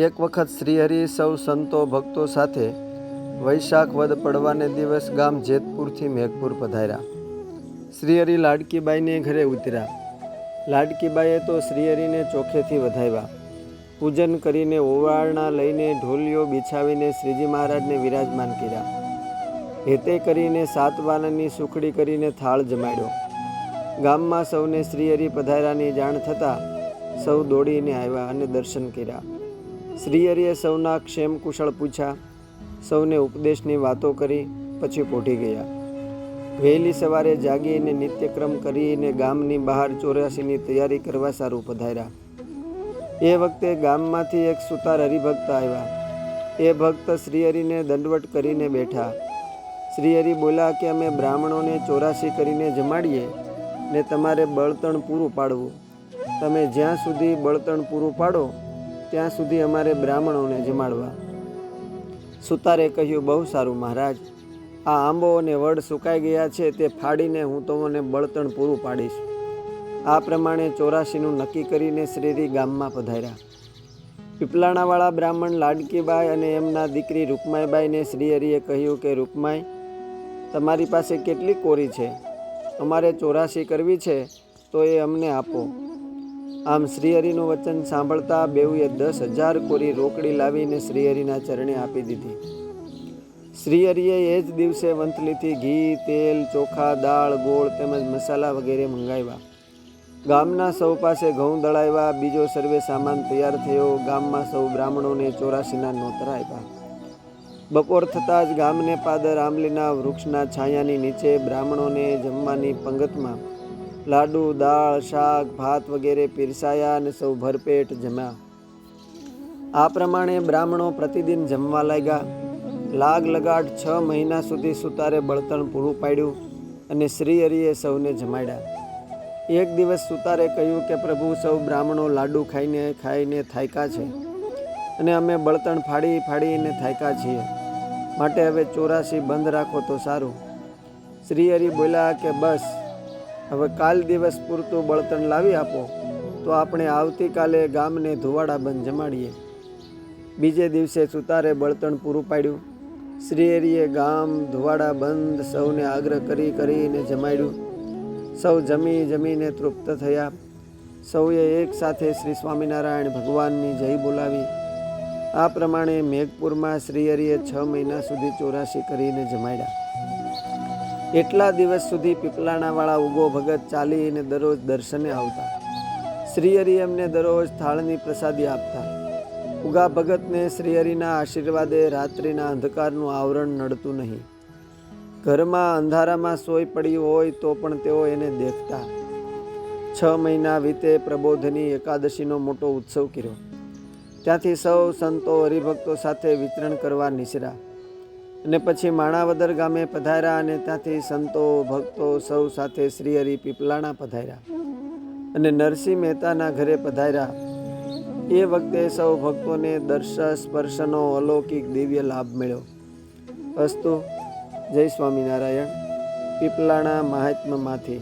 એક વખત શ્રીહરિ સૌ સંતો ભક્તો સાથે વૈશાખ વદ પડવાને દિવસ ગામ જેતપુરથી મેઘપુર પધાર્યા. શ્રીહરિ લાડકીબાઈને ઘરે ઉતર્યા. લાડકીબાઈએ તો શ્રીહરિને ચોખેથી વધાવ્યા. પૂજન કરીને ઓવારણા લઈને ઢોલિયો બિછાવીને શ્રીજી મહારાજને વિરાજમાન કર્યા. હેતે કરીને 7 વાનરની સુખડી કરીને થાળ જમાડ્યો. ગામમાં સૌને શ્રીહરિ પધાર્યાની જાણ થતાં સૌ દોડીને આવ્યા અને દર્શન કર્યા. શ્રીહરિએ સૌના ક્ષેમ કુશળ પૂછ્યા. સૌને ઉપદેશની વાતો કરી પછી પોઢી ગયા. વહેલી સવારે જાગીને નિત્યક્રમ કરીને ગામની બહાર 84ની તૈયારી કરવા સારું પધાર્યા. એ વખતે ગામમાંથી એક સુતાર હરિભક્ત આવ્યા. એ ભક્ત શ્રીહરિને દંડવટ કરીને બેઠા. શ્રીહરિ બોલ્યા કે અમે બ્રાહ્મણોને 84 કરીને જમાડીએ ને તમારે બળતણ પૂરું પાડવું. તમે જ્યાં સુધી બળતણ પૂરું પાડો ત્યાં સુધી અમારે બ્રાહ્મણોને જમાડવા. સુતારે કહ્યું, બહુ સારું મહારાજ, આ આંબો અને વડ સુકાઈ ગયા છે તે ફાડીને હું તમને બળતણ પૂરું પાડીશ. આ પ્રમાણે 84નું નક્કી કરીને શ્રીહરિ ગામમાં પધાર્યા. પીપલાણાવાળા બ્રાહ્મણ લાડકીબાઈ અને એમના દીકરી રૂકમાઈબાઈને શ્રીહરિએ કહ્યું કે રૂકમાઈ, તમારી પાસે કેટલી કોરી છે? અમારે 84 કરવી છે તો એ અમને આપો. આમ શ્રીહરિનું વચન સાંભળતા બેઉએ 10,000 કોરી રોકડી લાવીને શ્રીહરિના ચરણે આપી દીધી. શ્રીહરિએ એ જ દિવસે વંથલીથી ઘી, તેલ, ચોખા, દાળ, ગોળ તેમજ મસાલા વગેરે મંગાવ્યા. ગામના સૌ પાસે ઘઉં દળાવ્યા. બીજો સર્વે સામાન તૈયાર થયો. ગામમાં સૌ બ્રાહ્મણોને 84ના નોતરા આપ્યા. બપોર થતાં જ ગામને પાદર આંબલીના વૃક્ષના છાયાની નીચે બ્રાહ્મણોને જમવાની પંગતમાં લાડુ, દાળ, શાક, ભાત વગેરે પીરસાયા અને સૌ ભરપેટ જમ્યા. આ પ્રમાણે બ્રાહ્મણો પ્રતિદિન જમવા લાગ્યા. લાગ લગાડ 6 મહિના સુધી સુતારે બળતણ પૂરું પાડ્યું અને શ્રીહરિએ સૌને જમાડ્યા. એક દિવસ સુતારે કહ્યું કે પ્રભુ, સૌ બ્રાહ્મણો લાડુ ખાઈને થાક્યા છે અને અમે બળતણ ફાડીને થાક્યા છીએ, માટે હવે 84 બંધ રાખો તો સારું. શ્રીહરિ બોલ્યા કે બસ, હવે કાલ દિવસ પૂરતું બળતણ લાવી આપો તો આપણે આવતીકાલે ગામને ધુવાડા બંધ જમાડીએ. બીજે દિવસે સુતારે બળતણ પૂરું પાડ્યું. શ્રીહરિએ ગામ ધુવાડા બંધ સૌને આગ્રહ કરીને જમાડ્યું. સૌ જમીને તૃપ્ત થયા. સૌએ એક સાથે શ્રી સ્વામિનારાયણ ભગવાનની જય બોલાવી. આ પ્રમાણે મેઘપુરમાં શ્રીહરિએ 6 મહિના સુધી 84 કરીને જમાડ્યા. એટલા દિવસ સુધી પીપલાણાવાળા ઉગો ભગત ચાલીને દરરોજ દર્શને આવતા. શ્રીહરિ એમને દરરોજ થાળની પ્રસાદી આપતા. ઉગા ભગતને શ્રીહરિના આશીર્વાદે રાત્રિના અંધકારનું આવરણ નડતું નહીં. ઘરમાં અંધારામાં સોઈ પડ્યું હોય તો પણ તેઓ એને દેખતા. 6 મહિના વીતે પ્રબોધની એકાદશીનો મોટો ઉત્સવ કર્યો. ત્યાંથી સૌ સંતો હરિભક્તો સાથે વિતરણ કરવા નીસર્યા અને પછી માણાવદર ગામે પધાર્યા અને ત્યાંથી સંતો ભક્તો સૌ સાથે શ્રીહરિ પીપલાણા પધાર્યા અને નરસિંહ મહેતાના ઘરે પધાર્યા. એ વખતે સૌ ભક્તોને દર્શન સ્પર્શનો અલૌકિક દિવ્ય લાભ મળ્યો. અસ્તુ. જય સ્વામિનારાયણ. પીપલાણા મહાત્મ્યમાંથી.